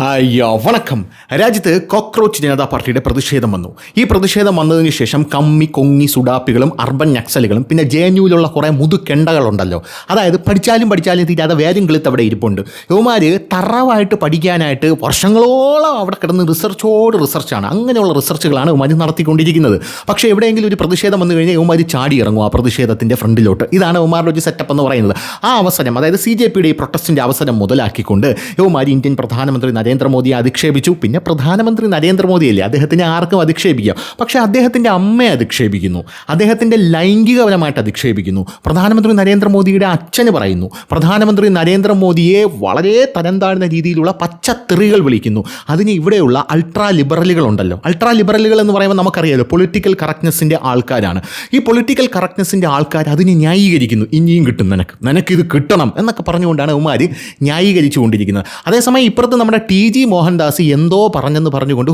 അയ്യോ വണക്കം. രാജ്യത്ത് കോക്രോച്ച് ജനതാ പാർട്ടിയുടെ പ്രതിഷേധം വന്നു. ഈ പ്രതിഷേധം വന്നതിന് ശേഷം കമ്മി കൊങ്ങി സുഡാപ്പികളും അർബൻ നക്സലുകളും പിന്നെ ജെഎൻയുവിലുള്ള കുറേ മുതുകെണ്ടകളുണ്ടല്ലോ, അതായത് പഠിച്ചാലും തീരാതെ വേരും കിളുത്ത് അവിടെ ഇരിപ്പുണ്ട്. യുവമാർ തറവായിട്ട് പഠിക്കാനായിട്ട് വർഷങ്ങളോളം അവിടെ കിടന്ന് റിസർച്ചാണ്. അങ്ങനെയുള്ള റിസർച്ചുകളാണ് യുവമാർ നടത്തിക്കൊണ്ടിരിക്കുന്നത്. പക്ഷേ എവിടെയെങ്കിലും ഒരു പ്രതിഷേധം വന്നു കഴിഞ്ഞാൽ യുവമാർ ചാടി ഇറങ്ങും ആ പ്രതിഷേധത്തിൻ്റെ ഫ്രണ്ടിലോട്ട്. ഇതാണ് യുവമാരുടെ ഒരു സെറ്റപ്പ് എന്ന് പറയുന്നത്. ആ അവസരം, അതായത് CJPയുടെ ഈ പ്രൊട്ടസ്റ്റിൻ്റെ അവസരം മുതലാക്കിക്കൊണ്ട് യുവമാർ ഇന്ത്യൻ പ്രധാനമന്ത്രി നരേന്ദ്രമോദിയെ അധിക്ഷേപിച്ചു. പിന്നെ പ്രധാനമന്ത്രി നരേന്ദ്രമോദിയല്ലേ, അദ്ദേഹത്തിനെ ആർക്കും അധിക്ഷേപിക്കാം. പക്ഷേ അദ്ദേഹത്തിൻ്റെ അമ്മയെ അധിക്ഷേപിക്കുന്നു, അദ്ദേഹത്തിൻ്റെ ലൈംഗികപരമായിട്ട് അധിക്ഷേപിക്കുന്നു. പ്രധാനമന്ത്രി നരേന്ദ്രമോദിയുടെ അച്ഛന് പറയുന്നു, പ്രധാനമന്ത്രി നരേന്ദ്രമോദിയെ വളരെ തരം താഴ്ന്ന രീതിയിലുള്ള പച്ചത്തെറികൾ വിളിക്കുന്നു. അതിന് ഇവിടെയുള്ള അൾട്രാ ലിബറലുകളുണ്ടല്ലോ, അൾട്രാ ലിബറലുകൾ എന്ന് പറയുമ്പോൾ നമുക്കറിയാലോ പൊളിറ്റിക്കൽ കറക്റ്റ്നെസ്സിൻ്റെ ആൾക്കാരാണ്. ഈ പൊളിറ്റിക്കൽ കറക്റ്റ്നെസ്സിൻ്റെ ആൾക്കാർ അതിനെ ന്യായീകരിക്കുന്നു. ഇനിയും കിട്ടും, നിനക്കിത് കിട്ടണം എന്നൊക്കെ പറഞ്ഞുകൊണ്ടാണ് ഉമാർ ന്യായീകരിച്ചു കൊണ്ടിരിക്കുന്നത്. അതേസമയം ഇപ്പുറത്ത് നമ്മുടെ TG മോഹൻദാസ് എന്തോ പറഞ്ഞുകൊണ്ട്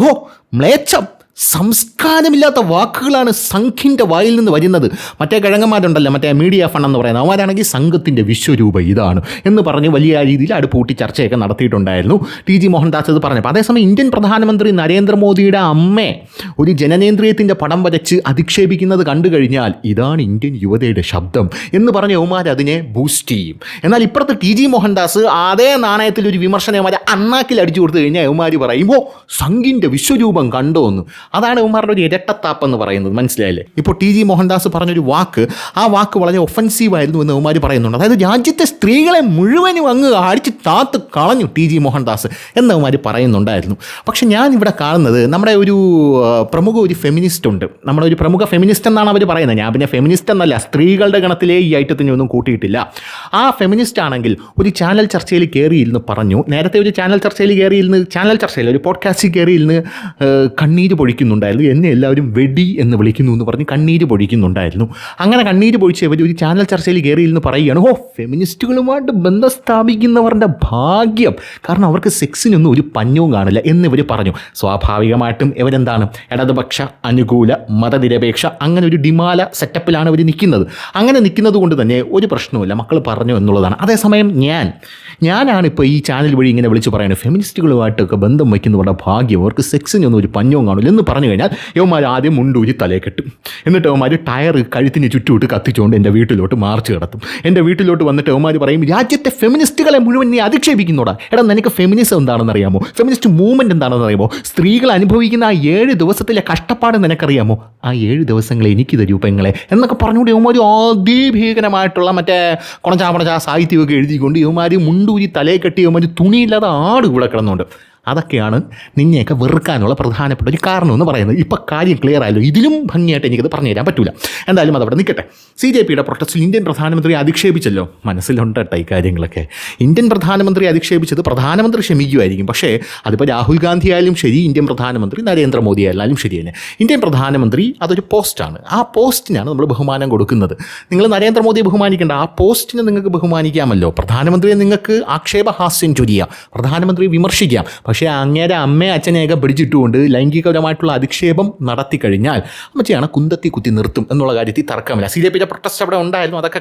മ്ലേച്ഛം, സംസ്കാരമില്ലാത്ത വാക്കുകളാണ് സംഘിൻ്റെ വായിൽ നിന്ന് വരുന്നത്. മറ്റേ കിഴങ്ങന്മാരുണ്ടല്ലോ, മറ്റേ മീഡിയ ഫണ്ട് എന്ന് പറയുന്നത്, അവരാണെങ്കിൽ സംഘത്തിൻ്റെ വിശ്വരൂപം ഇതാണ് എന്ന് പറഞ്ഞ് വലിയ രീതിയിൽ അടുപ്പൂട്ടി ചർച്ചയൊക്കെ നടത്തിയിട്ടുണ്ടായിരുന്നു. TG മോഹൻദാസ് ഇത് പറഞ്ഞപ്പോൾ. അതേസമയം ഇന്ത്യൻ പ്രധാനമന്ത്രി നരേന്ദ്രമോദിയുടെ അമ്മയെ ഒരു ജനനേന്ദ്രിയത്തിൻ്റെ പടം വരച്ച് അധിക്ഷേപിക്കുന്നത് കണ്ടു കഴിഞ്ഞാൽ ഇതാണ് ഇന്ത്യൻ യുവതയുടെ ശബ്ദം എന്ന് പറഞ്ഞ് യൗമാർ അതിനെ ബൂസ്റ്റ് ചെയ്യും. എന്നാൽ ഇപ്പുറത്ത് TG മോഹൻദാസ് അതേ നാണയത്തിൽ ഒരു വിമർശനം യൗമാർ അണ്ണാക്കിൽ അടിച്ചു കൊടുത്തു കഴിഞ്ഞാൽ യൗമാർ പറയുമ്പോൾ സംഘിൻ്റെ വിശ്വരൂപം കണ്ടോ എന്ന്. അതാണ് ഉമാരുടെ ഒരു ഇരട്ടത്താപ്പ് എന്ന് പറയുന്നത്, മനസ്സിലായില്ലേ? ഇപ്പോൾ TG മോഹൻദാസ് പറഞ്ഞൊരു വാക്ക്, ആ വാക്ക് വളരെ ഒഫൻസീവ് ആയിരുന്നു എന്ന് ഉമാർ പറയുന്നുണ്ട്. അതായത് രാജ്യത്തെ സ്ത്രീകളെ മുഴുവനും അങ്ങ് അടിച്ച് താത്ത് കളഞ്ഞു TG മോഹൻദാസ് എന്ന് ഉമാർ പറയുന്നുണ്ടായിരുന്നു. പക്ഷെ ഞാൻ ഇവിടെ കാണുന്നത് നമ്മുടെ ഒരു പ്രമുഖ ഒരു ഫെമിനിസ്റ്റ് ഉണ്ട്, നമ്മുടെ ഒരു പ്രമുഖ ഫെമിനിസ്റ്റ് എന്നാണ് അവർ പറയുന്നത്. ഞാൻ പിന്നെ ഫെമിനിസ്റ്റ് എന്നല്ല, സ്ത്രീകളുടെ ഗണത്തിലേ ഈ ഐറ്റത്തിന് ഒന്നും കൂട്ടിയിട്ടില്ല. ആ ഫെമിനിസ്റ്റ് ആണെങ്കിൽ ഒരു ചാനൽ ചർച്ചയിൽ കയറിയിരുന്ന് പറഞ്ഞു, നേരത്തെ ഒരു ചാനൽ ചർച്ചയിൽ ഒരു പോഡ്കാസ്റ്റിൽ കയറിയിരുന്ന് കണ്ണീര് പൊഴിക്കുന്നുണ്ടായിരുന്നു. എന്നെ എല്ലാവരും വെടി എന്ന് വിളിക്കുന്നു എന്ന് പറഞ്ഞ് കണ്ണീര് പൊഴിക്കുന്നുണ്ടായിരുന്നു. അങ്ങനെ കണ്ണീര് പൊഴിച്ചവർ ഒരു ചാനൽ ചർച്ചയിൽ കയറിയിരുന്ന് പറയുകയാണ്, ഫെമിനിസ്റ്റുകളുമായിട്ട് ബന്ധം സ്ഥാപിക്കുന്നവരുടെ ഭാഗ്യം, കാരണം അവർക്ക് സെക്സിനൊന്നും ഒരു പഞ്ഞവും കാണില്ല എന്നിവർ പറഞ്ഞു. സ്വാഭാവികമായിട്ടും ഇവരെന്താണ്, ഇടതുപക്ഷ അനുകൂല മതനിരപേക്ഷ അങ്ങനെ ഒരു ഡിമാല സെറ്റപ്പിലാണ് അവർ നിൽക്കുന്നത്. അങ്ങനെ നിൽക്കുന്നത് കൊണ്ട് തന്നെ ഒരു പ്രശ്നവുമില്ല, മക്കൾ പറഞ്ഞു എന്നുള്ളതാണ്. അതേസമയം ഞാനാണിപ്പോൾ ഈ ചാനൽ വഴി ഇങ്ങനെ വിളിച്ച് പറയുന്നത്, ഫെമിനിസ്റ്റുകളുമായിട്ടൊക്കെ ബന്ധം വയ്ക്കുന്നവരുടെ ഭാഗ്യം, അവർക്ക് സെക്സിനൊന്നും ഒരു പഞ്ഞവും കാണില്ല എന്ന് പറഞ്ഞു കഴിഞ്ഞാൽ യവന്മാർ ആദ്യം മുണ്ടൂരി തലയെ കെട്ടും. എന്നിട്ട് യവന്മാർ ടയർ കഴുത്തിന് ചുറ്റുമിട്ട് കത്തിച്ചുകൊണ്ട് എൻ്റെ വീട്ടിലോട്ട് മാർച്ച് കിടത്തും. എൻ്റെ വീട്ടിലോട്ട് വന്നിട്ട് യവന്മാർ പറയും, രാജ്യത്തെ ഫെമിനിസ്റ്റുകളെ മുഴുവൻ നീ അധിക്ഷേപിക്കുന്നോടാ. എടാ, നിനക്ക് ഫെമിനിസം എന്താണെന്ന് അറിയാമോ? ഫെമിനിസ്റ്റ് മൂവ്മെൻറ്റ് എന്താണെന്ന് അറിയാമോ? സ്ത്രീകൾ അനുഭവിക്കുന്ന ആ 7 ദിവസത്തിലെ കഷ്ടപ്പാട് നിനക്കറിയാമോ? ആ 7 ദിവസങ്ങൾ എനിക്ക് തരൂ പെങ്ങളെ എന്നൊക്കെ പറഞ്ഞുകൊണ്ട് യവന്മാർ അതിഭീകരമായിട്ടുള്ള മറ്റേ കുണച്ചാ സാഹിത്യമൊക്കെ എഴുതിക്കൊണ്ട് യവന്മാർ മുണ്ടൂരി തലയെ കെട്ടി യവന്മാർ തുണിയില്ലാതെ ആട് ഇവിടെ കിടന്നുണ്ട്. അതൊക്കെയാണ് നിന്നെയൊക്കെ വെറുക്കാനുള്ള പ്രധാനപ്പെട്ട ഒരു കാരണം എന്ന് പറയുന്നത്. ഇപ്പോൾ കാര്യം ക്ലിയർ ആയല്ലോ. ഇതിലും ഭംഗിയായിട്ട് എനിക്കത് പറഞ്ഞു തരാൻ പറ്റില്ല. എന്തായാലും അതവിടെ നിൽക്കട്ടെ. CJPയുടെ പ്രൊട്ടസ്റ്റിൽ ഇന്ത്യൻ പ്രധാനമന്ത്രി അധിക്ഷേപിച്ചല്ലോ. മനസ്സിലുണ്ട് കേട്ടോ ഈ കാര്യങ്ങളൊക്കെ. ഇന്ത്യൻ പ്രധാനമന്ത്രി അധിക്ഷേപിച്ചത് പ്രധാനമന്ത്രി ക്ഷമിക്കുമായിരിക്കും. പക്ഷേ അതിപ്പോൾ രാഹുൽ ഗാന്ധി ആയാലും ശരി, ഇന്ത്യൻ പ്രധാനമന്ത്രി നരേന്ദ്രമോദി ആയാലും ശരി തന്നെ, ഇന്ത്യൻ പ്രധാനമന്ത്രി അതൊരു പോസ്റ്റാണ്. ആ പോസ്റ്റിനാണ് നമ്മൾ ബഹുമാനം കൊടുക്കുന്നത്. നിങ്ങൾ നരേന്ദ്രമോദിയെ ബഹുമാനിക്കേണ്ട, ആ പോസ്റ്റിനെ നിങ്ങൾക്ക് ബഹുമാനിക്കാമല്ലോ. പ്രധാനമന്ത്രിയെ നിങ്ങൾക്ക് ആക്ഷേപഹാസ്യം ചൊരിയാം, പ്രധാനമന്ത്രിയെ വിമർശിക്കാം. പക്ഷേ അങ്ങേരെ അമ്മയെ അച്ഛനെയൊക്കെ പിടിച്ചിട്ടുകൊണ്ട് ലൈംഗികപരമായിട്ടുള്ള അധിക്ഷേപം നടത്തി കഴിഞ്ഞാൽ അമ്മച്ചിയാണ് കുന്തത്തി കുത്തി നിർത്തും എന്നുള്ള കാര്യത്തിൽ തർക്കമില്ല. CJPയുടെ പ്രൊട്ടസ്റ്റ് അവിടെ ഉണ്ടായിരുന്നു, അതൊക്കെ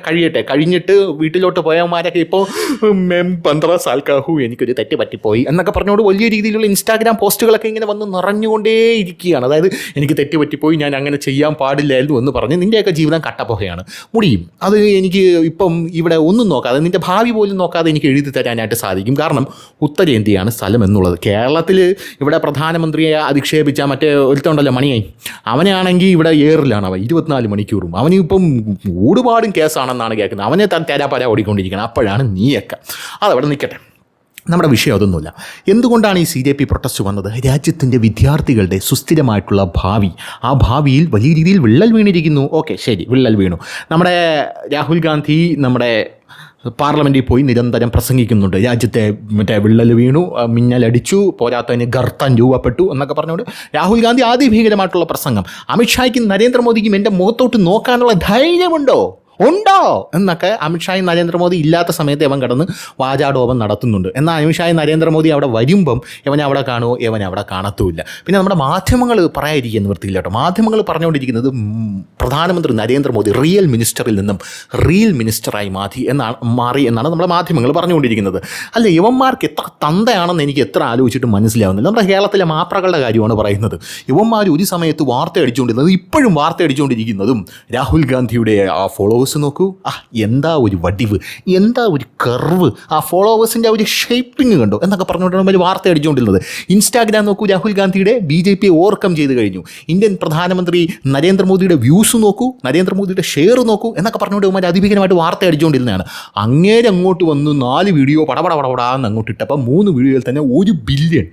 കഴിഞ്ഞിട്ട് വീട്ടിലോട്ട് പോയവന്മാരൊക്കെ ഇപ്പോൾ 15 സാൽ കാഹു എനിക്കൊരു തെറ്റ് പറ്റിപ്പോയി എന്നൊക്കെ പറഞ്ഞുകൊണ്ട് വലിയ രീതിയിലുള്ള ഇൻസ്റ്റാഗ്രാം പോസ്റ്റുകളൊക്കെ ഇങ്ങനെ വന്ന് നിറഞ്ഞുകൊണ്ടേ ഇരിക്കുകയാണ്. അതായത് എനിക്ക് തെറ്റ് പറ്റിപ്പോയി, ഞാൻ അങ്ങനെ ചെയ്യാൻ പാടില്ലായിരുന്നു എന്ന് പറഞ്ഞ് നിൻ്റെയൊക്കെ ജീവിതം കട്ടപ്പോകയാണ്. മുടിയും അത് എനിക്ക് ഇപ്പം ഇവിടെ ഒന്നും നോക്കാതെ, നിൻ്റെ ഭാവി പോലും നോക്കാതെ എനിക്ക് എഴുതി തരാനായിട്ട് സാധിക്കും. കാരണം ഉത്തരേന്ത്യയാണ് സ്ഥലം എന്നുള്ളത്. കേരളത്തിൽ ഇവിടെ പ്രധാനമന്ത്രിയെ അധിക്ഷേപിച്ച മറ്റേ ഒരുത്തുണ്ടല്ലോ മണിയായി, അവനാണെങ്കിൽ ഇവിടെ ഏറിലാണ്. അവൻ 24 മണിക്കൂറും അവനിപ്പം ഒരുപാടും കേസാണെന്നാണ് കേൾക്കുന്നത്. അവനെ തേരാപ്പാര ഓടിക്കൊണ്ടിരിക്കണം. അപ്പോഴാണ് നീയൊക്കെ. അതവിടെ നിൽക്കട്ടെ, നമ്മുടെ വിഷയം അതൊന്നുമില്ല. എന്തുകൊണ്ടാണ് ഈ CJP പ്രൊട്ടസ്റ്റ് വന്നത്? രാജ്യത്തിൻ്റെ വിദ്യാർത്ഥികളുടെ സുസ്ഥിരമായിട്ടുള്ള ഭാവി, ആ ഭാവിയിൽ വലിയ രീതിയിൽ വിള്ളൽ വീണിരിക്കുന്നു. ഓക്കെ, ശരി, വിള്ളൽ വീണു. നമ്മുടെ രാഹുൽ ഗാന്ധി നമ്മുടെ പാർലമെൻറ്റിൽ പോയി നിരന്തരം പ്രസംഗിക്കുന്നുണ്ട്, രാജ്യത്തെ മറ്റേ വിള്ളൽ വീണു, മിന്നലടിച്ചു, പോരാത്തതിന് ഗർത്തം രൂപപ്പെട്ടു എന്നൊക്കെ പറഞ്ഞുകൊണ്ട് രാഹുൽ ഗാന്ധി അതിഭീകരമായിട്ടുള്ള പ്രസംഗം. അമിത്ഷായ്ക്കും നരേന്ദ്രമോദിക്കും എൻ്റെ മുഖത്തോട്ട് നോക്കാനുള്ള ധൈര്യമുണ്ടോ? ഉണ്ടോ എന്നൊക്കെ അമിത്ഷായും നരേന്ദ്രമോദി ഇല്ലാത്ത സമയത്ത് ഇവൻ കിടന്ന് വാചാടോപം നടത്തുന്നുണ്ട്. എന്നാൽ അമിത്ഷായും നരേന്ദ്രമോദി അവിടെ വരുമ്പം ഇവനെ അവിടെ കാണുമോ, ഇവനെ അവിടെ കാണത്തുമില്ല. പിന്നെ നമ്മുടെ മാധ്യമങ്ങൾ പറയാതിരിക്കുന്ന വൃത്തിയില്ല കേട്ടോ. മാധ്യമങ്ങൾ പറഞ്ഞുകൊണ്ടിരിക്കുന്നത് പ്രധാനമന്ത്രി നരേന്ദ്രമോദി റിയൽ മിനിസ്റ്ററിൽ നിന്നും റിയൽ മിനിസ്റ്ററായി മാറി എന്നാണ് നമ്മുടെ മാധ്യമങ്ങൾ പറഞ്ഞുകൊണ്ടിരിക്കുന്നത്. അല്ല, ഇവന്മാർക്ക് എത്ര തന്തയാണെന്ന് എനിക്ക് എത്ര ആലോചിച്ചിട്ട് മനസ്സിലാവുന്നില്ല. നമ്മുടെ കേരളത്തിലെ മാപ്രകളുടെ കാര്യമാണ് പറയുന്നത്. ഇവന്മാർ ഒരു സമയത്ത് വാർത്ത അടിച്ചുകൊണ്ടിരുന്നത്, ഇപ്പോഴും വാർത്ത അടിച്ചുകൊണ്ടിരിക്കുന്നതും രാഹുൽ ഗാന്ധിയുടെ ആ ഫോളോവേഴ്സ് നോക്കൂ, എന്താ ഒരു വടിവ്, എന്താ ഒരു കർവ്, ആ ഫോളോവേഴ്സിൻ്റെ ആ ഒരു ഷേപ്പിംഗ് കണ്ടോ എന്നൊക്കെ പറഞ്ഞുകൊണ്ടാണ് അവർ വാർത്ത അടിച്ചുകൊണ്ടിരുന്നത്. ഇൻസ്റ്റാഗ്രാം നോക്കൂ, രാഹുൽ ഗാന്ധിയുടെ BJP ഓവർകം ചെയ്ത് കഴിഞ്ഞു. ഇന്ത്യൻ പ്രധാനമന്ത്രി നരേന്ദ്രമോദിയുടെ വ്യൂസ് നോക്കൂ, നരേന്ദ്രമോദിയുടെ ഷെയർ നോക്കൂ എന്നൊക്കെ പറഞ്ഞുകൊണ്ട് ഇവന്മാർ അതിഭീകരമായിട്ട് വാർത്ത അടിച്ചുകൊണ്ടിരുന്നതാണ്. അങ്ങേരെ അങ്ങോട്ട് വന്ന് 4 വീഡിയോ പടപടപടപടാന്ന് അങ്ങോട്ട് ഇട്ടപ്പോൾ 3 വീഡിയോയിൽ തന്നെ 1 ബില്യൺ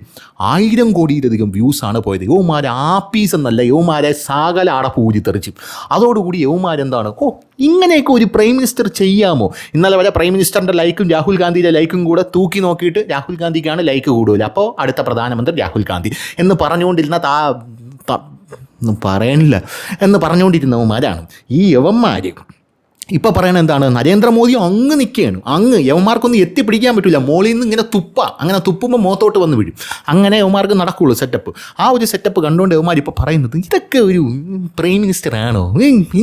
1000 കോടിയിലധികം വ്യൂസാണ് പോയത്. യവന്മാരെ ആപ്പീസ് എന്നല്ല, യവന്മാരെ സകല അടപ്പൂരി തെറിച്ചു. അതോടുകൂടി യവന്മാരെന്താണ്, ഇങ്ങനെയൊക്കെ ഒരു പ്രൈം മിനിസ്റ്റർ ചെയ്യാമോ? ഇന്നലെ വരെ പ്രൈം മിനിസ്റ്ററിൻ്റെ ലൈക്കും രാഹുൽ ഗാന്ധിയുടെ ലൈക്കും കൂടെ തൂക്കി നോക്കിയിട്ട് രാഹുൽ ഗാന്ധിക്കാണ് ലൈക്ക് കൂടുതൽ, അപ്പോൾ അടുത്ത പ്രധാനമന്ത്രി രാഹുൽ ഗാന്ധി എന്ന് പറഞ്ഞുകൊണ്ടിരുന്ന ഒന്നും പറയാനില്ല എന്ന് പറഞ്ഞുകൊണ്ടിരുന്നവന്മാരാണ് ഈ യവന്മാർ. ഇപ്പോൾ പറയണത് എന്താണ്, നരേന്ദ്രമോദി അങ്ങ് നിൽക്കുകയാണ്, അങ്ങ് യവന്മാർക്കൊന്നും എത്തിപ്പിടിക്കാൻ പറ്റില്ല, മോളിൽ നിന്ന് ഇങ്ങനെ അങ്ങനെ തുപ്പുമ്പോൾ മുഖത്തോട്ട് വന്ന് വീഴും. അങ്ങനെ യവന്മാർക്ക് നടക്കുകയുള്ളൂ സെറ്റപ്പ്. ആ ഒരു സെറ്റപ്പ് കണ്ടുകൊണ്ട് യവന്മാർ ഇപ്പോൾ പറയുന്നത് ഇതൊക്കെ ഒരു പ്രൈം മിനിസ്റ്റർ ആണോ,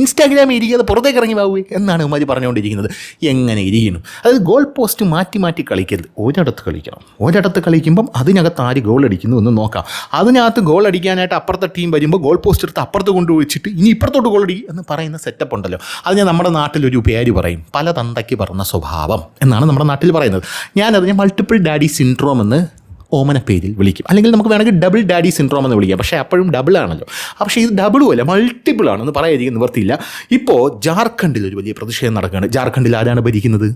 ഇൻസ്റ്റാഗ്രാമിൽ ഇരിക്കാതെ പുറത്തേക്ക് ഇറങ്ങി പോവുക എന്നാണ് യവന്മാർ പറഞ്ഞുകൊണ്ടിരിക്കുന്നത്. എങ്ങനെ ഇരിക്കണം, അതായത് ഗോൾ പോസ്റ്റ് മാറ്റി മാറ്റി കളിക്കരുത്, ഒരിടത്ത് കളിക്കണം. ഒരിടത്ത് കളിക്കുമ്പം അതിനകത്ത് ആര് ഗോൾ അടിക്കുന്നു എന്ന് നോക്കാം. അതിനകത്ത് ഗോൾ അടിക്കാനായിട്ട് അപ്പുറത്തെ ടീം വരുമ്പോൾ ഗോൾ പോസ്റ്റ് എടുത്ത് അപ്പുറത്ത് കൊണ്ടുവച്ചിട്ട് ഇനി ഇപ്പുറത്തോട്ട് ഗോൾ അടിക്കും എന്ന് പറയുന്ന സെറ്റപ്പ് ഉണ്ടല്ലോ, അത് ഞാൻ നമ്മുടെ നാട്ടിലൊരു പേര് പറയും, പല തന്തയ്ക്ക് പറഞ്ഞ സ്വഭാവം എന്നാണ് നമ്മുടെ നാട്ടിൽ പറയുന്നത്. ഞാനതിനെ മൾട്ടിപ്പിൾ ഡാഡി സിൻഡ്രോം എന്ന് ഓമന പേരിൽ വിളിക്കും. അല്ലെങ്കിൽ നമുക്ക് വേണമെങ്കിൽ ഡബിൾ ഡാഡി സിൻഡ്രോം എന്ന് വിളിക്കാം. പക്ഷേ അപ്പോഴും ഡബിൾ ആണല്ലോ. പക്ഷേ ഇത് ഡബിളും അല്ല, മൾട്ടിപ്പിൾ ആണെന്ന് പറയാതിരിക്കും നിവർത്തിയില്ല. ഇപ്പോൾ ജാർഖണ്ഡിൽ ഒരു വലിയ പ്രതിഷേധം നടക്കുകയാണ്. ജാർഖണ്ഡിൽ ആരാണ് ഭരിക്കുന്നത്?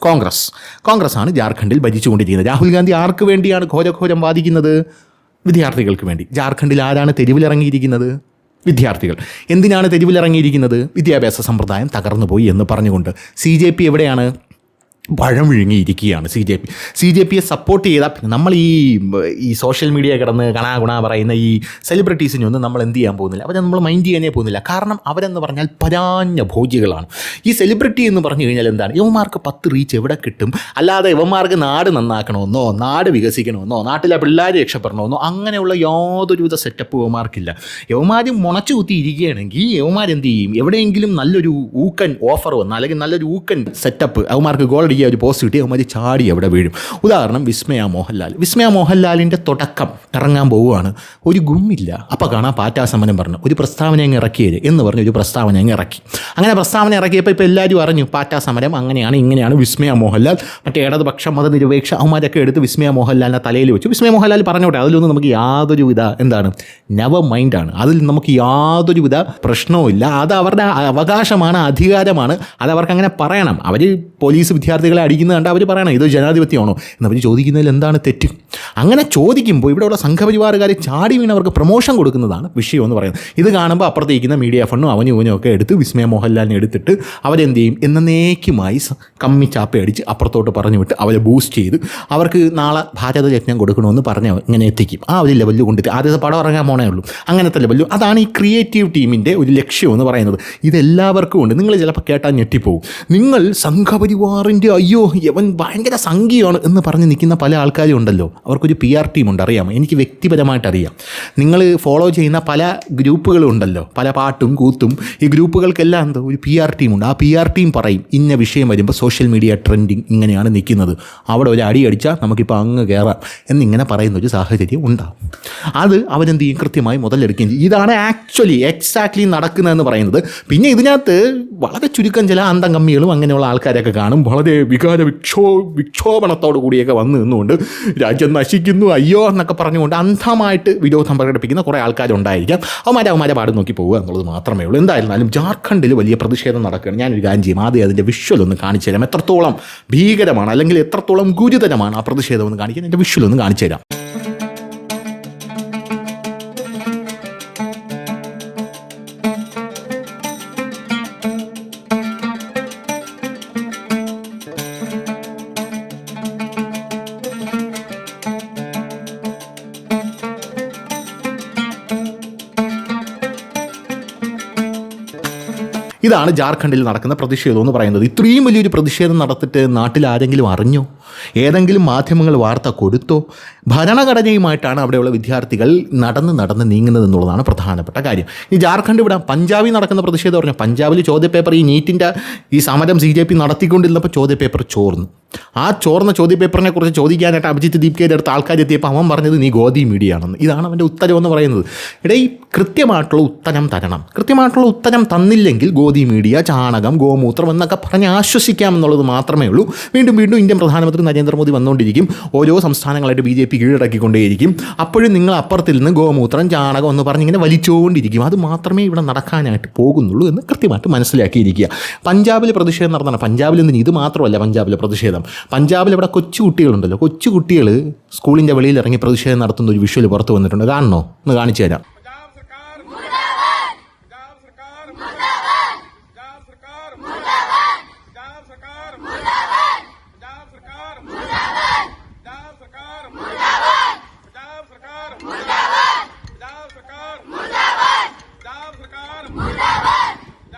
കോൺഗ്രസ് ആണ് ജാർഖണ്ഡിൽ ഭരിച്ചുകൊണ്ടിരിക്കുന്നത്. രാഹുൽ ഗാന്ധി ആർക്ക് വേണ്ടിയാണ് ഘോരഘോരം വാദിക്കുന്നത്? വിദ്യാർത്ഥികൾക്ക് വേണ്ടി. ജാർഖണ്ഡിൽ ആരാണ് തെരുവിലിറങ്ങിയിരിക്കുന്നത്? വിദ്യാർത്ഥികൾ. എന്തിനാണ് തെരുവിലിറങ്ങിയിരിക്കുന്നത്? വിദ്യാഭ്യാസ സമ്പ്രദായം തകർന്നുപോയി എന്ന് പറഞ്ഞുകൊണ്ട്. CJP എവിടെയാണ്? പഴം വിഴുങ്ങിയിരിക്കുകയാണ് CJPയെ സപ്പോർട്ട് ചെയ്താൽ പിന്നെ നമ്മൾ ഈ സോഷ്യൽ മീഡിയ കിടന്ന് ഗുണ പറയുന്ന ഈ സെലിബ്രിറ്റീസിനൊന്നും നമ്മൾ എന്ത് ചെയ്യാൻ പോകുന്നില്ല, അവരെ നമ്മൾ മൈൻഡ് ചെയ്യാനേ പോകുന്നില്ല. കാരണം അവരെന്ന് പറഞ്ഞാൽ പരാഞ്ഞ ഭോജികളാണ്. ഈ സെലിബ്രിറ്റി എന്ന് പറഞ്ഞു കഴിഞ്ഞാൽ എന്താണ്, യവന്മാർക്ക് 10 റീച്ച് എവിടെ കിട്ടും? അല്ലാതെ യവന്മാർക്ക് നാട് നന്നാക്കണമെന്നോ നാട് വികസിക്കണമെന്നോ നാട്ടിലെ പിള്ളേർ രക്ഷപ്പെടണമെന്നോ അങ്ങനെയുള്ള യാതൊരുവിധ സെറ്റപ്പ് യവന്മാർക്കില്ല. യവന്മാർ മുണച്ചു കുത്തി ഇരിക്കുകയാണെങ്കിൽ യവന്മാരെന്ത് ചെയ്യും? എവിടെയെങ്കിലും നല്ലൊരു ഊക്കൻ ഓഫർ വന്നാൽ അല്ലെങ്കിൽ നല്ലൊരു ഊക്കൻ സെറ്റപ്പ് അവന്മാർക്ക് ഗോൾ ഒരു പോസ്റ്റ് കിട്ടി അവന്മാർ ചാടി എവിടെ വീഴും. ഉദാഹരണം വിസ്മയ മോഹൻലാലിൻ്റെ തുടക്കം ഇറങ്ങാൻ പോവുകയാണ്, ഒരു ഗുമ്മില്ല. അപ്പോൾ കാണാൻ പാറ്റാ സമരം പറഞ്ഞു ഒരു പ്രസ്താവന അങ്ങ് ഇറക്കിയത് എന്ന് പറഞ്ഞ് ഒരു പ്രസ്താവന അങ്ങ് ഇറക്കി. അങ്ങനെ പ്രസ്താവന ഇറക്കിയപ്പോൾ ഇപ്പോൾ എല്ലാവരും അറിഞ്ഞു പാറ്റാ സമരം അങ്ങനെയാണ് ഇങ്ങനെയാണ്. വിസ്മയ മോഹൻലാൽ മറ്റേ ഇടതുപക്ഷ മതനിരപേക്ഷ അവന്മാരൊക്കെ എടുത്ത് വിസ്മയ മോഹൻലാലിനെ തലയിൽ വെച്ചു. വിസ്മയ മോഹൻലാൽ പറഞ്ഞോട്ടെ, അതിലൊന്നും നമുക്ക് യാതൊരുവിധ നെവർ മൈൻഡാണ്, അതിൽ നമുക്ക് യാതൊരുവിധ പ്രശ്നവും ഇല്ല. അത് അവരുടെ അവകാശമാണ്, അധികാരമാണ്, അത് അവർക്ക് അങ്ങനെ പറയണം. അവർ പോലീസ് വിദ്യാർത്ഥികളെ അടിക്കുന്നത് കണ്ട് അവർ പറയണം ഇത് ജനാധിപത്യമാണോ എന്നവർ ചോദിക്കുന്നതിൽ എന്താണ് തെറ്റ്? അങ്ങനെ ചോദിക്കുമ്പോൾ ഇവിടെയുള്ള സംഘപരിവാറുകാർ ചാടി വീണവർക്ക് പ്രൊമോഷൻ കൊടുക്കുന്നതാണ് വിഷയം എന്ന് പറയുന്നത്. ഇത് കാണുമ്പോൾ അപ്പുറത്തേക്കുന്ന മീഡിയ ഫണ്ടും അവനും ഒക്കെ എടുത്ത് വിസ്മയ മോഹൻലാലിനെ എടുത്തിട്ട് അവരെന്ത് ചെയ്യും, എന്നേക്കുമായി കമ്മി ചാപ്പയടിച്ച് അപ്പുറത്തോട്ട് പറഞ്ഞു വിട്ട് അവരെ ബൂസ്റ്റ് ചെയ്ത് അവർക്ക് നാളെ ഭാരതരത്നം കൊടുക്കണമെന്ന് പറഞ്ഞ് ഇങ്ങനെ എത്തിക്കും. ആ ഒരു ലെവലിൽ കൊണ്ടിട്ട് ആദ്യത്തെ പടം ഇറങ്ങാൻ പോണേ ഉള്ളൂ. അങ്ങനത്തെ ലെവലിൽ അതാണ് ഈ ക്രിയേറ്റീവ് ടീമിൻ്റെ ഒരു ലക്ഷ്യം എന്ന് പറയുന്നത്. ഇതെല്ലാവർക്കും ഉണ്ട്. നിങ്ങൾ ചിലപ്പോൾ കേട്ടാൽ ഞെട്ടിപ്പോവും. നിങ്ങൾ സംഘപരിവാറിൻ്റെ അയ്യോ യവൻ ഭയങ്കര സംഖ്യയാണ് എന്ന് പറഞ്ഞ് നിൽക്കുന്ന പല ആൾക്കാരും ഉണ്ടല്ലോ, അവർക്കൊരു PR ടീമുണ്ട്. അറിയാമോ? എനിക്ക് വ്യക്തിപരമായിട്ട് അറിയാം. നിങ്ങൾ ഫോളോ ചെയ്യുന്ന പല ഗ്രൂപ്പുകളും ഉണ്ടല്ലോ, പല പാട്ടും കൂത്തും, ഈ ഗ്രൂപ്പുകൾക്കെല്ലാം എന്തോ ഒരു PR ടീമുണ്ട്. ആ PR ടീം പറയും ഇന്ന വിഷയം വരുമ്പോൾ സോഷ്യൽ മീഡിയ ട്രെൻഡിങ് ഇങ്ങനെയാണ് നിൽക്കുന്നത്, അവിടെ ഒരു അടി അടിച്ചാൽ നമുക്കിപ്പോൾ അങ്ങ് കയറാം എന്നിങ്ങനെ പറയുന്നൊരു സാഹചര്യം ഉണ്ടാകും. അത് അവരെന്ത് ചെയ്യും, കൃത്യമായി മുതലെടുക്കുകയും ചെയ്യും. ഇതാണ് എക്സാക്ട്ലി നടക്കുന്നതെന്ന് പറയുന്നത്. പിന്നെ ഇതിനകത്ത് വളരെ ചുരുക്കം ചില അന്തം കമ്മികളും അങ്ങനെയുള്ള ആൾക്കാരൊക്കെ കാണും, വളരെ വിക്ഷോഭണത്തോടു കൂടിയൊക്കെ വന്ന് നിന്നുകൊണ്ട് രാജ്യം നശിക്കുന്നു അയ്യോ എന്നൊക്കെ പറഞ്ഞുകൊണ്ട് അന്ധമായിട്ട് വിരോധം പ്രകടിപ്പിക്കുന്ന കുറേ ആൾക്കാരുണ്ടായിരിക്കാം. അവന്മാരെ പാട് നോക്കി പോവുക എന്നുള്ളത് മാത്രമേ ഉള്ളൂ. എന്തായിരുന്നാലും ജാർഖണ്ഡിൽ വലിയ പ്രതിഷേധം നടക്കുകയാണ്. ഞാനൊരു കാര്യം ചെയ്യും, ആദ്യം അതിൻ്റെ വിഷ്വൽ ഒന്ന് കാണിച്ചു തരാം. എത്രത്തോളം ഭീകരമാണ് അല്ലെങ്കിൽ എത്രത്തോളം ഗുരുതരമാണ് ആ പ്രതിഷേധം ഒന്ന് കാണിക്കാൻ എൻ്റെ വിഷ്വൽ ഒന്ന് കാണിച്ചു തരാം. ഇതാണ് ജാർഖണ്ഡിൽ നടക്കുന്ന പ്രതിഷേധം എന്ന് പറയുന്നത്. ഇത്രയും വലിയൊരു പ്രതിഷേധം നടത്തിയിട്ട് നാട്ടിൽ ആരെങ്കിലും അറിഞ്ഞോ? ഏതെങ്കിലും മാധ്യമങ്ങൾ വാർത്ത കൊടുത്തോ? ഭരണഘടനയുമായിട്ടാണ് അവിടെയുള്ള വിദ്യാർത്ഥികൾ നടന്ന് നീങ്ങുന്നത് എന്നുള്ളതാണ് പ്രധാനപ്പെട്ട കാര്യം. ഈ ജാർഖണ്ഡ് ഇവിടെ പഞ്ചാബിൽ നടക്കുന്ന പ്രതിഷേധം പറഞ്ഞാൽ പഞ്ചാബിൽ ചോദ്യപേപ്പർ ഈ നീറ്റിൻ്റെ ഈ സമരം CJP നടത്തിക്കൊണ്ടിരുന്നപ്പോൾ ചോദ്യപേപ്പർ ചോർന്നു. ആ ചോർന്ന ചോദ്യപേപ്പറിനെ കുറിച്ച് ചോദിക്കാനായിട്ട് അഭിജിത്ത് ദീപ്കയുടെ അടുത്ത് ആൾക്കാർ എത്തിയപ്പോൾ അവൻ പറഞ്ഞത് നീ ഗോദി മീഡിയ ആണെന്ന്. ഇതാണ് അവൻ്റെ ഉത്തരം എന്ന് പറയുന്നത്. ഈ കൃത്യമായിട്ടുള്ള ഉത്തരം തരണം. കൃത്യമായിട്ടുള്ള ഉത്തരം തന്നില്ലെങ്കിൽ ഗോദി മീഡിയ, ചാണകം, ഗോമൂത്രം എന്നൊക്കെ പറഞ്ഞ് ആശ്വസിക്കാമെന്നുള്ളത് മാത്രമേ ഉള്ളൂ. വീണ്ടും ഇന്ത്യൻ പ്രധാനമന്ത്രി നരേന്ദ്രമോദി വന്നുകൊണ്ടിരിക്കും. ഓരോ സംസ്ഥാനങ്ങളായിട്ട് BJP കീഴടക്കിക്കൊണ്ടേയിരിക്കും. അപ്പോഴും നിങ്ങൾ അപ്പുറത്തിൽ നിന്ന് ഗോമൂത്രം, ചാണകം എന്ന് പറഞ്ഞിങ്ങനെ വലിച്ചുകൊണ്ടിരിക്കും. അത് മാത്രമേ ഇവിടെ നടക്കാനായിട്ട് പോകുന്നുള്ളൂ എന്ന് കൃത്യമായിട്ട് മനസ്സിലാക്കിയിരിക്കുക. പഞ്ചാബിൽ പ്രതിഷേധം നടന്നതാണ്. പഞ്ചാബിൽ നിന്ന് ഇത് മാത്രമല്ല പഞ്ചാബിലെ പ്രതിഷേധം. പഞ്ചാബിൽ ഇവിടെ കൊച്ചുകുട്ടികളുണ്ടല്ലോ, കൊച്ചുകുട്ടികൾ സ്കൂളിൻ്റെ വെളിയിൽ ഇറങ്ങി പ്രതിഷേധം നടത്തുന്ന ഒരു വിഷ്വൽ പുറത്ത് വന്നിട്ടുണ്ട്. കാണണോ? ഒന്ന് കാണിച്ചു തരാം.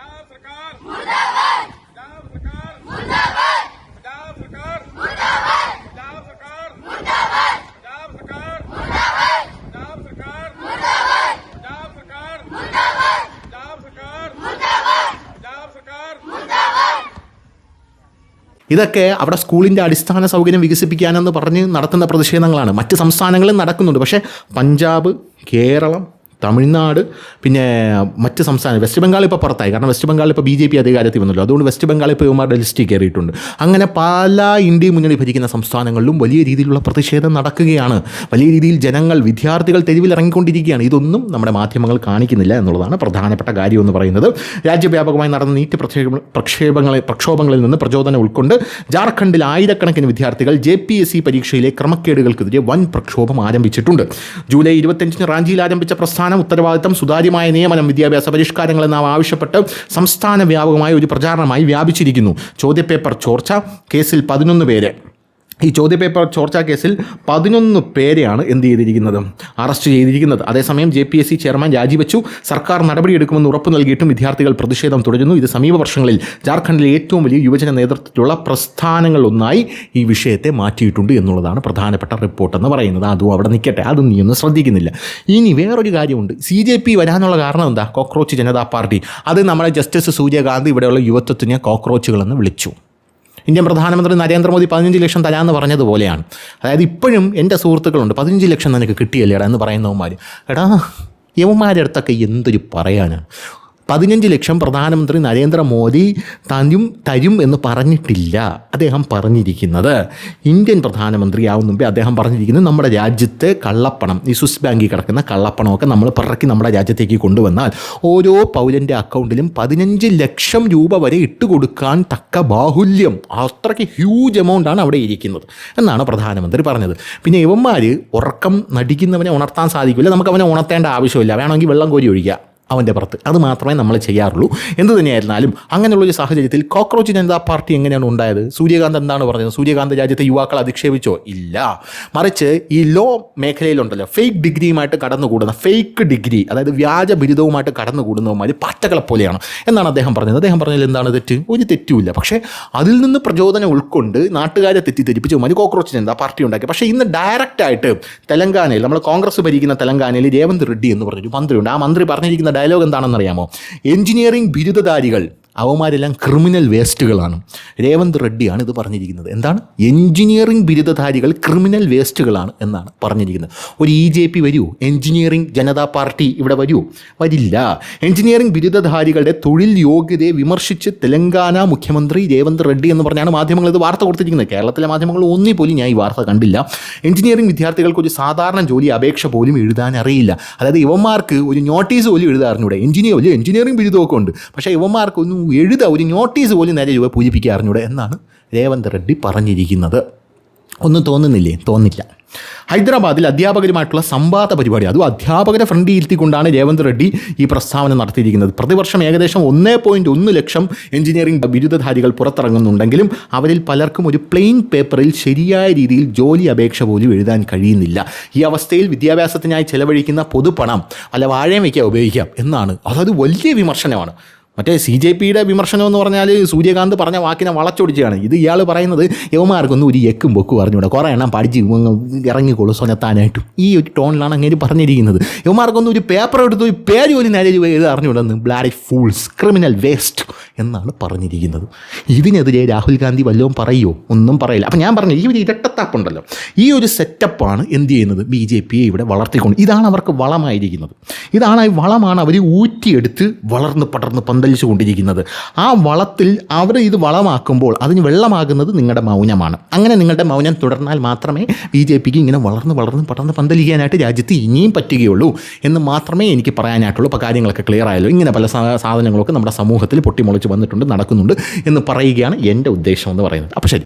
ഇതൊക്കെ അവിടെ സ്കൂളിൻ്റെ അടിസ്ഥാന സൗകര്യം വികസിപ്പിക്കാനെന്ന് പറഞ്ഞ് നടത്തുന്ന പ്രതിഷേധങ്ങളാണ്. മറ്റ് സംസ്ഥാനങ്ങളിൽ നടക്കുന്നുണ്ട്. പക്ഷേ പഞ്ചാബ്, കേരളം, തമിഴ്നാട്, പിന്നെ മറ്റ് സംസ്ഥാനം, വെസ്റ്റ് ബംഗാൾ ഇപ്പോൾ പുറത്തായി. കാരണം വെസ്റ്റ് ബംഗാൾ ഇപ്പോൾ BJP അധികാരത്തിൽ വന്നല്ലോ. അതുകൊണ്ട് വെസ്റ്റ് ബംഗാൾ ഇപ്പോൾ ഇവന്മാരുടെ ലിസ്റ്റിൽ കയറിയിട്ടുണ്ട്. അങ്ങനെ പല ഇന്ത്യ മുന്നണി ഭരിക്കുന്ന സംസ്ഥാനങ്ങളിലും വലിയ രീതിയിലുള്ള പ്രതിഷേധം നടക്കുകയാണ്. വലിയ രീതിയിൽ ജനങ്ങൾ, വിദ്യാർത്ഥികൾ തെരുവിൽ ഇറങ്ങിക്കൊണ്ടിരിക്കുകയാണ്. ഇതൊന്നും നമ്മുടെ മാധ്യമങ്ങൾ കാണിക്കുന്നില്ല എന്നുള്ളതാണ് പ്രധാനപ്പെട്ട കാര്യം എന്ന് പറയുന്നത്. രാജ്യവ്യാപകമായി നടന്ന നീറ്റ് പ്രക്ഷോഭങ്ങളിൽ നിന്ന് പ്രചോദനം ഉൾക്കൊണ്ട് ജാർഖണ്ഡിൽ ആയിരക്കണക്കിന് വിദ്യാർത്ഥികൾ JPSC പരീക്ഷയിലെ ക്രമക്കേടുകൾക്കെതിരെ വൻ പ്രക്ഷോഭം ആരംഭിച്ചിട്ടുണ്ട്. ജൂലൈ 25 റാഞ്ചിയിൽ ആരംഭിച്ച പ്രസ്ഥാനം ഉത്തരവാദിത്തം, സുതാര്യമായ നിയമനം, വിദ്യാഭ്യാസ പരിഷ്കാരങ്ങൾ എന്നിവ ആവശ്യപ്പെട്ട് സംസ്ഥാന വ്യാപകമായ ഒരു പ്രചാരണമായി വ്യാപിച്ചിരിക്കുന്നു. ചോദ്യപേപ്പർ ചോർച്ച കേസിൽ 11 പേര്, ഈ ചോദ്യപേപ്പർ ചോർച്ചാ കേസിൽ 11 പേരെയാണ് എന്ത് ചെയ്തിരിക്കുന്നത്, അറസ്റ്റ് ചെയ്തിരിക്കുന്നത്. അതേസമയം JPSC ചെയർമാൻ രാജിവെച്ചു. സർക്കാർ നടപടിയെടുക്കുമെന്ന് ഉറപ്പ് നൽകിയിട്ടും വിദ്യാർത്ഥികൾ പ്രതിഷേധം തുടരുന്നു. ഇത് സമീപ വർഷങ്ങളിൽ ജാർഖണ്ഡിലെ ഏറ്റവും വലിയ യുവജന നേതൃത്വത്തിലുള്ള പ്രസ്ഥാനങ്ങളൊന്നായി ഈ വിഷയത്തെ മാറ്റിയിട്ടുണ്ട് എന്നുള്ളതാണ് പ്രധാനപ്പെട്ട റിപ്പോർട്ടെന്ന് പറയുന്നത്. അതും അവിടെ നിൽക്കട്ടെ, അതും നീ ഒന്നും ശ്രദ്ധിക്കുന്നില്ല. ഇനി വേറൊരു കാര്യമുണ്ട്. CJP വരാനുള്ള കാരണം എന്താ? Cockroach Janata party. അത് നമ്മുടെ ജസ്റ്റിസ് സൂര്യകാന്ത് ഇവിടെയുള്ള യുവത്വത്തിനെ കോക്രോച്ചുകളെന്ന് വിളിച്ചു. ഇന്ത്യൻ പ്രധാനമന്ത്രി നരേന്ദ്രമോദി 15 ലക്ഷം തരാമെന്ന് പറഞ്ഞതുപോലെയാണ്. അതായത് ഇപ്പോഴും എൻ്റെ സുഹൃത്തുക്കളുണ്ട് 15 ലക്ഷം നിനക്ക് കിട്ടിയല്ലേടാ എന്ന് പറയുന്നവന്മാർ. എടാ യവന്മാരുടെ അടുത്തൊക്കെ എന്തൊരു പറയാനാണ്. 15 ലക്ഷം പ്രധാനമന്ത്രി നരേന്ദ്രമോദി തരും എന്ന് പറഞ്ഞിട്ടില്ല. അദ്ദേഹം പറഞ്ഞിരിക്കുന്നത്, ഇന്ത്യൻ പ്രധാനമന്ത്രിയാവും മുമ്പേ അദ്ദേഹം പറഞ്ഞിരിക്കുന്നത്, നമ്മുടെ രാജ്യത്തെ കള്ളപ്പണം, ഈ സ്വിസ് ബാങ്കിൽ കിടക്കുന്ന കള്ളപ്പണമൊക്കെ നമ്മൾ പിറക്കി നമ്മുടെ രാജ്യത്തേക്ക് കൊണ്ടുവന്നാൽ ഓരോ പൗരൻ്റെ അക്കൗണ്ടിലും 15 ലക്ഷം രൂപ വരെ ഇട്ടുകൊടുക്കാൻ തക്ക ബാഹുല്യം, അത്രയ്ക്ക് ഹ്യൂജ് എമൗണ്ടാണ് അവിടെ ഇരിക്കുന്നത് എന്നാണ് പ്രധാനമന്ത്രി പറഞ്ഞത്. പിന്നെ ഇവന്മാർ ഉറക്കം നടിക്കുന്നവനെ ഉണർത്താൻ സാധിക്കില്ല. നമുക്ക് അവനെ ഉണർത്തേണ്ട ആവശ്യമില്ല. വേണമെങ്കിൽ വെള്ളം കോരി ഒഴിക്കുക അവൻ്റെ പുറത്ത്. അത് മാത്രമേ നമ്മൾ ചെയ്യാറുള്ളൂ. എന്തു തന്നെയായിരുന്നാലും അങ്ങനെയുള്ളൊരു സാഹചര്യത്തിൽ കോക്രോച്ച് ജനതാ പാർട്ടി എങ്ങനെയാണ് ഉണ്ടായത്? സൂര്യകാന്ത് എന്താണ് പറഞ്ഞത്? സൂര്യകാന്ത് രാജ്യത്തെ യുവാക്കൾ അധിക്ഷേപിച്ചോ? ഇല്ല. മറിച്ച് ഈ ലോ മേഖലയിലുണ്ടല്ലോ, ഫേക്ക് ഡിഗ്രിയുമായിട്ട് കടന്നുകൂടുന്ന, ഫേക്ക് ഡിഗ്രി, അതായത് വ്യാജ ബിരുദവുമായിട്ട് കടന്നുകൂടുന്നവന്മാർ പാറ്റകളെ പോലെയാണ് എന്നാണ് അദ്ദേഹം പറഞ്ഞത്. അദ്ദേഹം പറഞ്ഞതിൽ എന്താണ് തെറ്റ്? ഒരു തെറ്റുമില്ല. പക്ഷേ അതിൽ നിന്ന് പ്രചോദനം ഉൾക്കൊണ്ട് നാട്ടുകാരെ തെറ്റിദ്ധരിപ്പിച്ച് കോക്രോച്ച് ജനതാ പാർട്ടി ഉണ്ടാക്കി. പക്ഷേ ഇന്ന് ഡയറക്റ്റായിട്ട് തെലങ്കാനയിൽ, നമ്മൾ കോൺഗ്രസ് ഭരിക്കുന്ന തെലങ്കാനയിൽ രേവന്ത് റെഡ്ഡി എന്ന് പറഞ്ഞൊരു മന്ത്രിയുണ്ട്. ആ മന്ത്രി പറഞ്ഞിരിക്കുന്ന ഡയലോഗ് എന്താണെന്നറിയാമോ? എഞ്ചിനീയറിംഗ് ബിരുദധാരികൾ അവന്മാരെല്ലാം ക്രിമിനൽ വേസ്റ്റുകളാണ്. രേവന്ത് റെഡ്ഡിയാണ് ഇത് പറഞ്ഞിരിക്കുന്നത്. എന്താണ്? എഞ്ചിനീയറിംഗ് ബിരുദധാരികൾ ക്രിമിനൽ വേസ്റ്റുകളാണ് എന്നാണ് പറഞ്ഞിരിക്കുന്നത്. ഒരു EJP വരുമോ? എഞ്ചിനീയറിംഗ് ജനതാ പാർട്ടി ഇവിടെ വരുമോ? വരില്ല. എഞ്ചിനീയറിംഗ് ബിരുദധാരികളുടെ തൊഴിൽ യോഗ്യതയെ വിമർശിച്ച് തെലങ്കാന മുഖ്യമന്ത്രി രേവന്ത് റെഡ്ഡി എന്ന് പറഞ്ഞാണ് മാധ്യമങ്ങൾ ഇത് വാർത്ത കൊടുത്തിരിക്കുന്നത്. കേരളത്തിലെ മാധ്യമങ്ങൾ ഒന്നി പോലും ഞാൻ ഈ വാർത്ത കണ്ടില്ല. എഞ്ചിനീയറിംഗ് വിദ്യാർത്ഥികൾക്ക് ഒരു സാധാരണ ജോലി അപേക്ഷ പോലും എഴുതാൻ അറിയില്ല. അതായത് ഇവന്മാർക്ക് ഒരു നോട്ടീസ് പോലും എഴുതാറിഞ്ഞൂടെ. എഞ്ചിനീയറിംഗ് ബിരുദമൊക്കെ ഉണ്ട്, പക്ഷേ ഇവന്മാർക്കൊന്നും ഒരു നോട്ടീസ് പോലും നേരെ പൂജിപ്പിക്കാറിഞ്ഞൂടെ എന്നാണ് രേവന്ത് റെഡ്ഡി പറഞ്ഞിരിക്കുന്നത്. ഒന്നും തോന്നുന്നില്ലേ? തോന്നില്ല. ഹൈദരാബാദിൽ അധ്യാപകരുമായിട്ടുള്ള സംവാദ പരിപാടി, അതും അധ്യാപകരെ ഫ്രണ്ടിൽ ഇരുത്തിക്കൊണ്ടാണ് രേവന്ത് റെഡ്ഡി ഈ പ്രസ്താവന നടത്തിയിരിക്കുന്നത്. പ്രതിവർഷം ഏകദേശം 1.1 ലക്ഷം എഞ്ചിനീയറിംഗ് ബിരുദധാരികൾ പുറത്തിറങ്ങുന്നുണ്ടെങ്കിലും അവരിൽ പലർക്കും ഒരു പ്ലെയിൻ പേപ്പറിൽ ശരിയായ രീതിയിൽ ജോലി അപേക്ഷ പോലും എഴുതാൻ കഴിയുന്നില്ല. ഈ അവസ്ഥയിൽ വിദ്യാഭ്യാസത്തിനായി ചെലവഴിക്കുന്ന പൊതുപണം വല്ല വാഴയും വയ്ക്കാൻ ഉപയോഗിക്കാം എന്നാണ്. അതായത് വലിയ വിമർശനമാണ്. മറ്റേ CJPയുടെ വിമർശനം എന്ന് പറഞ്ഞാൽ സൂര്യകാന്ത് പറഞ്ഞ വാക്കിനെ വളച്ചൊടിച്ചാണ്. ഇത് ഇയാൾ പറയുന്നത് യവന്മാർക്കൊന്നും ഒരു എക്കും പൊക്കും അറിഞ്ഞൂടെ, കുറേ എണ്ണം പഠിച്ച് ഇറങ്ങിക്കോളൂ സ്വനത്താനായിട്ടും. ഈ ഒരു ടോണിലാണ് അങ്ങനെ പറഞ്ഞിരിക്കുന്നത്. യവന്മാർക്കൊന്നും ഒരു പേപ്പർ എടുത്ത് ഒരു പേര് പോലും നേരെ ഇത് അറിഞ്ഞൂടെന്ന്. ബ്ലാഡി ഫൂൾസ്, ക്രിമിനൽ വേസ്റ്റ് എന്നാണ് പറഞ്ഞിരിക്കുന്നത്. ഇതിനെതിരെ രാഹുൽ ഗാന്ധി വല്ലതും പറയുമോ? ഒന്നും പറയില്ല. അപ്പം ഞാൻ പറഞ്ഞു, ഈ ഒരു ഇരട്ടത്താപ്പുണ്ടല്ലോ, ഈ ഒരു സെറ്റപ്പാണ് എന്ത് ചെയ്യുന്നത്, BJP ഇവിടെ വളർത്തിക്കൊണ്ട്. ഇതാണ് അവർക്ക് വളമായിരിക്കുന്നത്. ഇതാണ് ഈ വളമാണ് അവർ ഊറ്റിയെടുത്ത് വളർന്ന് പടർന്ന് പന്തലിച്ചു കൊണ്ടിരിക്കുന്നത്. ആ വളത്തിൽ അവർ ഇത് വളമാക്കുമ്പോൾ അതിന് വെള്ളമാകുന്നത് നിങ്ങളുടെ മൗനമാണ്. അങ്ങനെ നിങ്ങളുടെ മൗനം തുടർന്നാൽ മാത്രമേ BJPക്ക് ഇങ്ങനെ വളർന്ന് പടർന്ന് പന്തലിക്കാനായിട്ട് രാജ്യത്ത് ഇനിയും പറ്റുകയുള്ളൂ എന്ന് മാത്രമേ എനിക്ക് പറയാനായിട്ടുള്ളൂ. ഇപ്പോൾ കാര്യങ്ങളൊക്കെ ക്ലിയർ ആയല്ലോ. ഇങ്ങനെ പല സാധനങ്ങളൊക്കെ നമ്മുടെ സമൂഹത്തിൽ പൊട്ടിമുളച്ച് വന്നിട്ടുണ്ട്, നടക്കുന്നുണ്ട് എന്ന് പറയുകയാണ് എൻ്റെ ഉദ്ദേശം എന്ന് പറയുന്നത്. അപ്പോൾ ശരി.